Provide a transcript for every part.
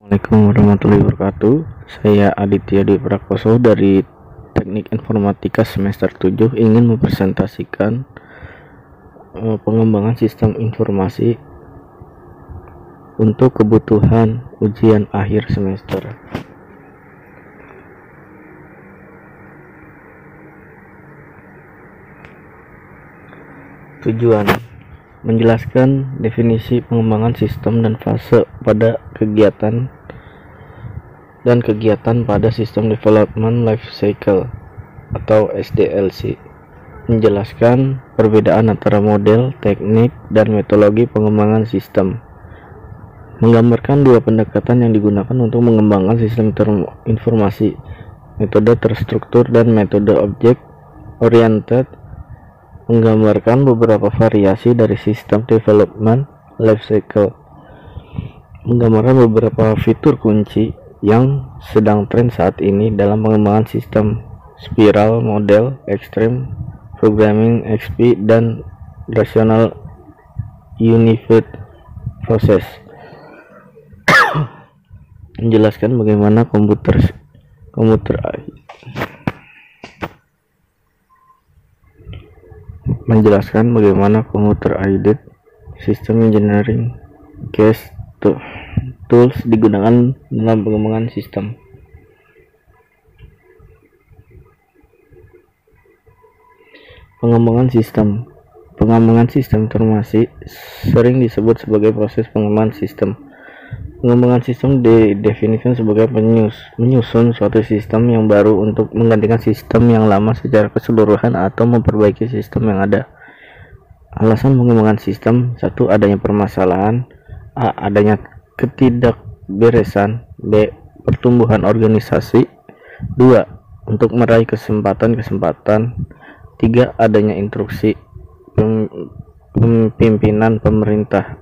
Assalamualaikum warahmatullahi wabarakatuh. Saya Aditya Dwi Prakoso dari Teknik Informatika semester 7 ingin mempresentasikan pengembangan sistem informasi untuk kebutuhan ujian akhir semester. Tujuan: menjelaskan definisi pengembangan sistem dan fase pada kegiatan pada System Development Life Cycle atau SDLC, menjelaskan perbedaan antara model, teknik, dan metodologi pengembangan sistem, menggambarkan dua pendekatan yang digunakan untuk mengembangkan sistem informasi, metode terstruktur dan metode object oriented, menggambarkan beberapa variasi dari System Development Life Cycle, menggambarkan beberapa fitur kunci yang sedang tren saat ini dalam pengembangan sistem: spiral, model, extreme, programming, XP, dan rational unified process. Menjelaskan bagaimana komputer aided system engineering case tools digunakan dalam pengembangan sistem. Pengembangan sistem informasi sering disebut sebagai proses pengembangan sistem. Pengembangan sistem didefinisikan sebagai menyusun suatu sistem yang baru untuk menggantikan sistem yang lama secara keseluruhan atau memperbaiki sistem yang ada. Alasan pengembangan sistem: 1. Adanya permasalahan. A. Adanya ketidakberesan. B. Pertumbuhan organisasi. 2. Untuk meraih kesempatan. 3. Adanya instruksi pimpinan pemerintah.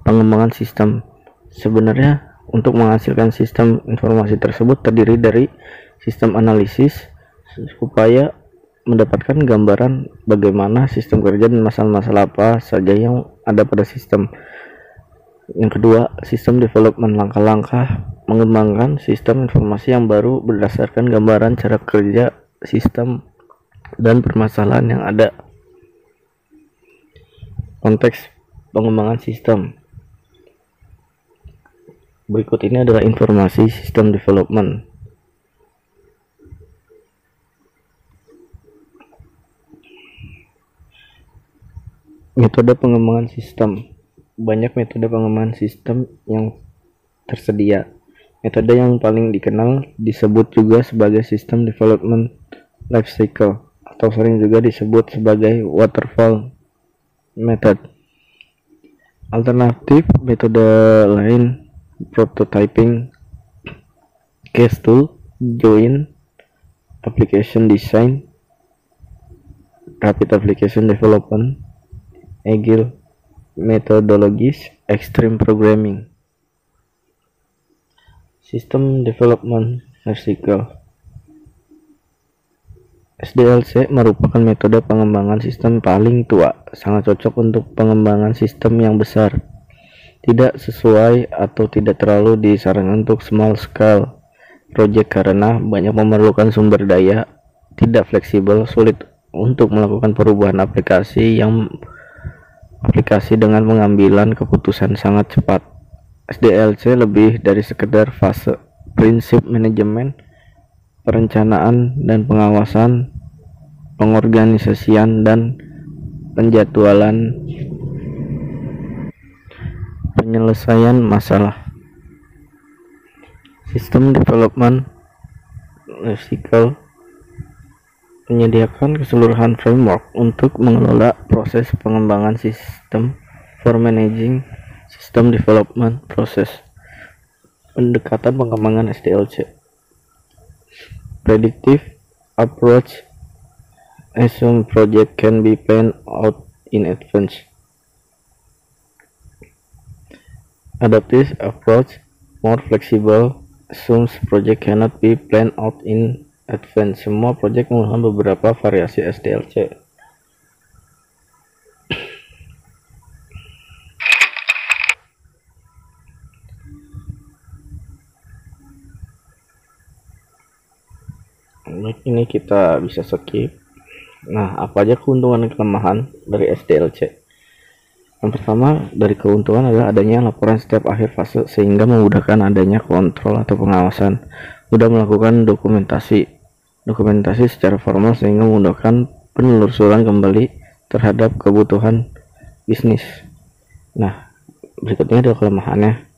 Pengembangan sistem: sebenarnya untuk menghasilkan sistem informasi tersebut terdiri dari sistem analisis supaya mendapatkan gambaran bagaimana sistem kerja dan masalah-masalah apa saja yang ada pada sistem. Yang kedua, sistem development: langkah-langkah mengembangkan sistem informasi yang baru berdasarkan gambaran cara kerja sistem dan permasalahan yang ada. Konteks pengembangan sistem: berikut ini adalah informasi sistem development. Metode pengembangan sistem: banyak metode pengembangan sistem yang tersedia. Metode yang paling dikenal disebut juga sebagai System Development Life Cycle atau sering juga disebut sebagai waterfall method. Alternatif metode lain: prototyping, case tool, joint application design, rapid application development, agile methodologies, extreme programming. System Development Life Cycle SDLC merupakan metode pengembangan sistem paling tua, sangat cocok untuk pengembangan sistem yang besar, tidak sesuai atau tidak terlalu disarankan untuk small scale project karena banyak memerlukan sumber daya, tidak fleksibel, sulit untuk melakukan perubahan aplikasi dengan pengambilan keputusan sangat cepat. SDLC lebih dari sekedar fase: prinsip manajemen, perencanaan dan pengawasan, pengorganisasian dan penjadwalan, penyelesaian masalah. System Development Life Cycle menyediakan keseluruhan framework untuk mengelola proses pengembangan sistem for managing system development process. Pendekatan pengembangan SDLC: predictive approach: assume project can be planned out in advance. Adaptive approach: more flexible: assumes project cannot be planned out in advance. Semua project menggunakan beberapa variasi SDLC. Ini kita bisa skip. Nah, apa aja keuntungan dan kelemahan dari SDLC? Yang pertama, dari keuntungan adalah adanya laporan setiap akhir fase sehingga memudahkan adanya kontrol atau pengawasan. Mudah melakukan dokumentasi secara formal sehingga memudahkan penelusuran kembali terhadap kebutuhan bisnis. Nah, berikutnya ada kelemahannya.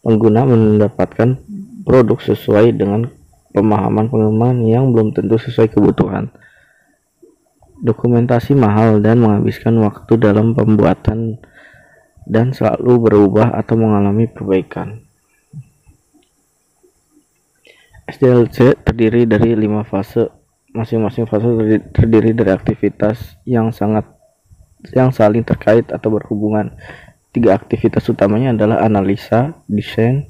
Pengguna mendapatkan produk sesuai dengan pemahaman pengembang yang belum tentu sesuai kebutuhan. Dokumentasi mahal dan menghabiskan waktu dalam pembuatan dan selalu berubah atau mengalami perbaikan. SDLC terdiri dari 5 fase. Masing-masing fase terdiri dari aktivitas yang saling terkait atau berhubungan. 3 aktivitas utamanya adalah analisa, desain,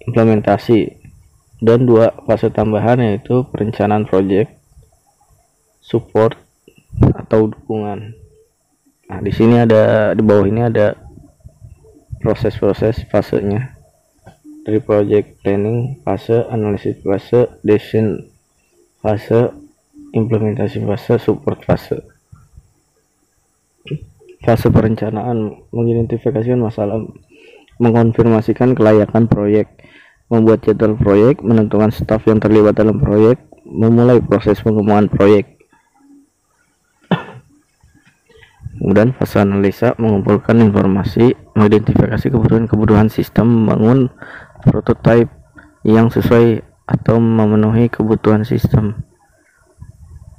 implementasi, dan 2 fase tambahan yaitu perencanaan proyek, support, atau dukungan. Nah, di bawah ini ada proses-proses fasenya dari project planning fase, analisis fase, desain fase, implementasi fase, support fase. Fase perencanaan mengidentifikasi masalah, mengonfirmasikan kelayakan proyek, membuat jadwal proyek, menentukan staf yang terlibat dalam proyek, memulai proses pengembangan proyek. Kemudian fase analisa mengumpulkan informasi, mengidentifikasi kebutuhan sistem, membangun prototipe yang sesuai atau memenuhi kebutuhan sistem,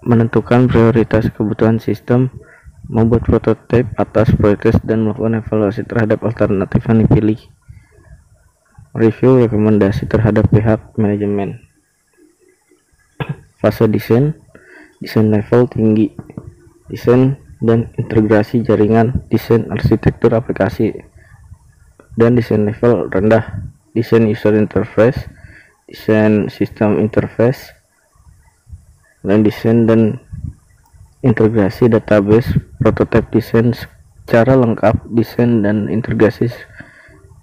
menentukan prioritas kebutuhan sistem, membuat prototipe atas prioritas dan melakukan evaluasi terhadap alternatif yang dipilih, review rekomendasi terhadap pihak manajemen. Fase desain level tinggi, desain dan integrasi jaringan, desain arsitektur aplikasi, dan desain level rendah, desain user interface, desain sistem interface, dan desain dan integrasi database, prototipe desain secara lengkap, desain dan integrasi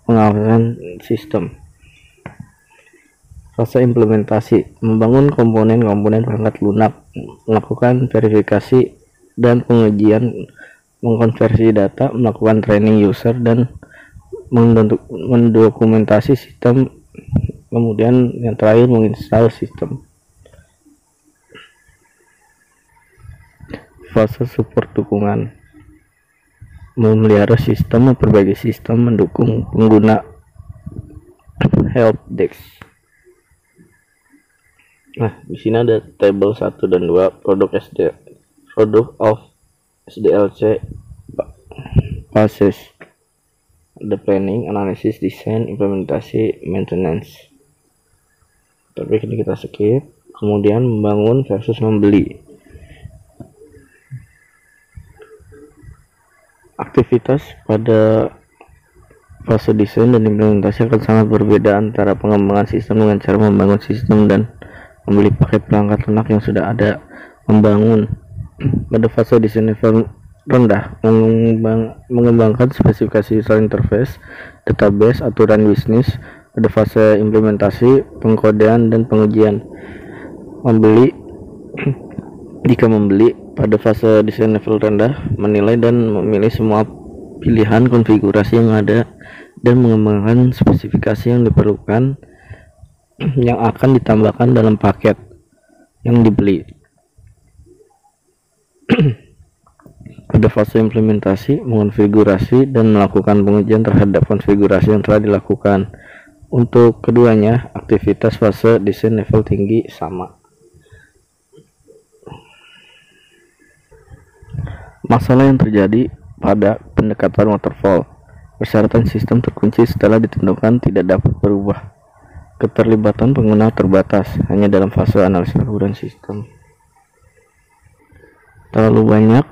pengawasan sistem. Fase implementasi membangun komponen-komponen perangkat lunak, melakukan verifikasi dan pengujian, mengkonversi data, melakukan training user, dan mendokumentasi sistem. Kemudian yang terakhir menginstal sistem. Fase support dukungan memelihara sistem, memperbaiki sistem, mendukung pengguna, help desk. Nah, di sini ada tabel 1 dan 2 product of SDLC phases. Ada planning, analysis, design, implementasi, maintenance. Tapi ini kita skip. Kemudian membangun versus membeli. Aktivitas pada fase desain dan implementasi akan sangat berbeda antara pengembangan sistem dengan cara membangun sistem dan membeli paket perangkat lunak yang sudah ada. Membangun pada fase desain level rendah, mengembangkan spesifikasi user interface, database, aturan bisnis. Pada fase implementasi, pengkodean dan pengujian. Jika membeli pada fase desain level rendah, menilai dan memilih semua pilihan konfigurasi yang ada dan mengembangkan spesifikasi yang diperlukan yang akan ditambahkan dalam paket yang dibeli. Pada fase implementasi, mengonfigurasi dan melakukan pengujian terhadap konfigurasi yang telah dilakukan. Untuk keduanya, aktivitas fase desain level tinggi sama. Masalah yang terjadi pada pendekatan waterfall. Persyaratan sistem terkunci setelah ditentukan tidak dapat berubah. Keterlibatan pengguna terbatas hanya dalam fase analisis kebutuhan sistem. Terlalu banyak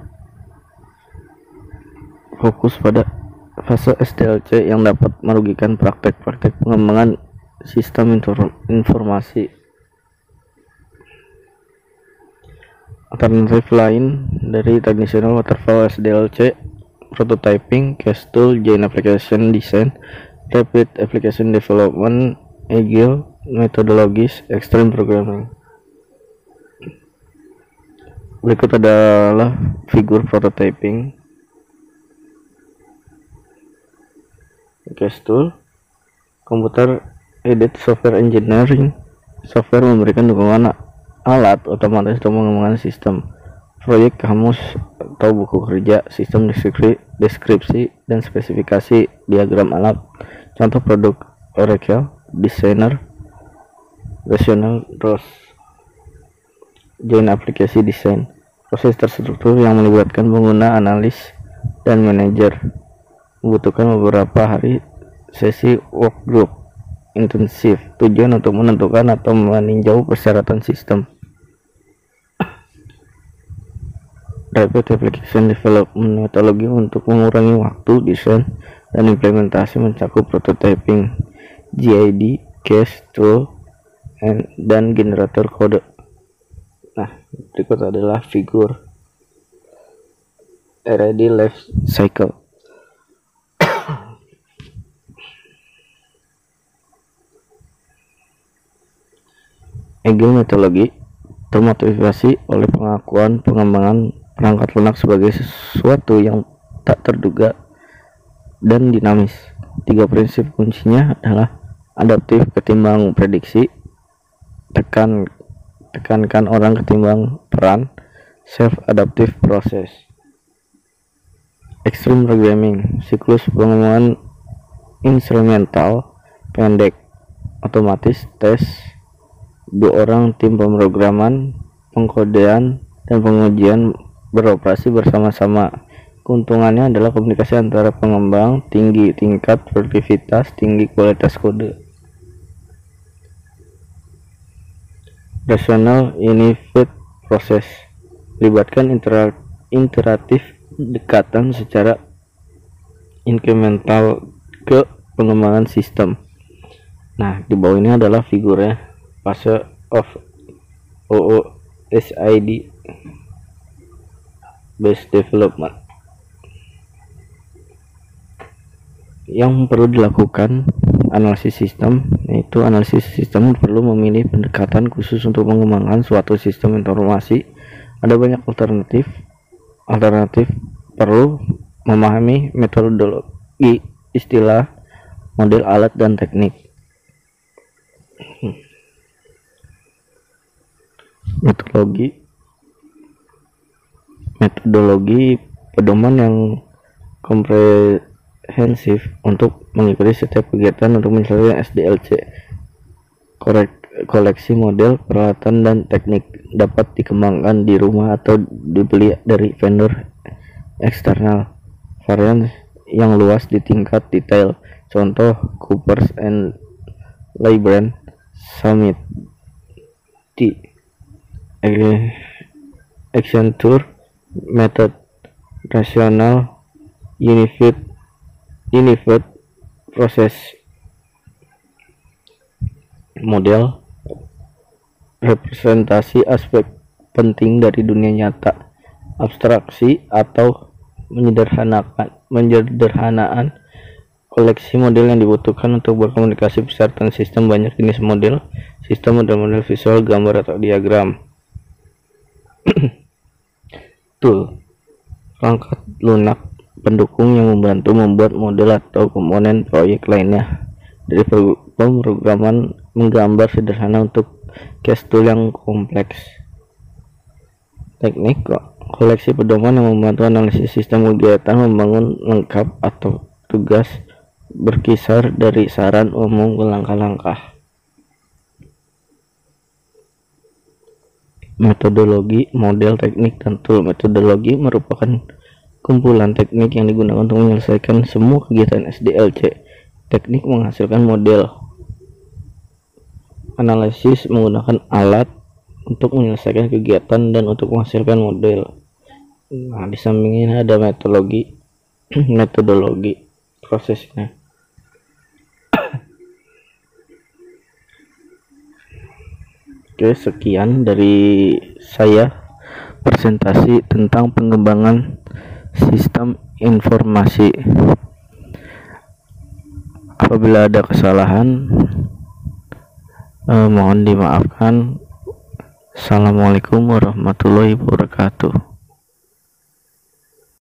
fokus pada fase SDLC yang dapat merugikan praktek-praktek pengembangan sistem informasi. Alternatif lain dari tradisional waterfall SDLC: prototyping, case tool, joint application design, rapid application development, agile methodologies, extreme programming. Berikut adalah figur prototyping. Case tool, komputer aided software engineering. Software memberikan dukungan alat otomatis untuk mengembangkan sistem, proyek, kamus atau buku kerja, sistem deskripsi dan spesifikasi, diagram alat. Contoh produk Oracle Designer, Rational ROS, Joint Application Design. Proses terstruktur yang melibatkan pengguna, analis, dan manajer, membutuhkan beberapa hari sesi workgroup intensif. Tujuan untuk menentukan atau meninjau persyaratan sistem. Rapid Application Development, metodologi untuk mengurangi waktu desain dan implementasi, mencakup prototyping, GID, case tool, dan generator kode. Nah, berikut adalah figur R&D life cycle. Agile metodologi termotivasi oleh pengakuan pengembangan perangkat lunak sebagai sesuatu yang tak terduga dan dinamis. 3 prinsip kuncinya adalah adaptif ketimbang prediksi, tekankan orang ketimbang peran, self-adaptive proses. Extreme programming, siklus pengembangan instrumental pendek, otomatis, tes, 2 orang, tim pemrograman, pengkodean, dan pengujian beroperasi bersama-sama. Keuntungannya adalah komunikasi antara pengembang, tinggi tingkat produktivitas, tinggi kualitas kode. Rational Unified Process, libatkan iteratif dekatan secara incremental ke pengembangan sistem. Nah, di bawah ini adalah figurnya fase of OOSID based development. Yang perlu dilakukan analisis sistem, yaitu analisis sistem perlu memilih pendekatan khusus untuk mengembangkan suatu sistem informasi. Ada banyak alternatif perlu memahami metodologi, istilah, model alat, dan teknik. Metodologi pedoman yang komprehensif untuk mengikuti setiap kegiatan untuk menyelesaikan SDLC. Koleksi model, peralatan, dan teknik dapat dikembangkan di rumah atau dibeli dari vendor eksternal. Varian yang luas di tingkat detail, contoh Coopers and Lybrand, Summit, Accenture Method, Rational Unified Process, model representasi aspek penting dari dunia nyata, abstraksi atau menyederhanaan koleksi model yang dibutuhkan untuk berkomunikasi persyaratan sistem. Banyak jenis model sistem, model visual, gambar, atau diagram. Tool, perangkat lunak pendukung yang membantu membuat model atau komponen proyek lainnya, dari pemrograman menggambar sederhana untuk case tool yang kompleks. Teknik, koleksi pedoman yang membantu analisis sistem kegiatan membangun lengkap atau tugas, berkisar dari saran umum ke langkah-langkah. Metodologi, model, teknik, dan tool. Metodologi merupakan kumpulan teknik yang digunakan untuk menyelesaikan semua kegiatan SDLC. Teknik menghasilkan model. Analisis menggunakan alat untuk menyelesaikan kegiatan dan untuk menghasilkan model. Nah, di samping ini ada metodologi prosesnya. Oke, sekian dari saya presentasi tentang pengembangan sistem informasi. Apabila ada kesalahan, mohon dimaafkan. Assalamualaikum warahmatullahi wabarakatuh.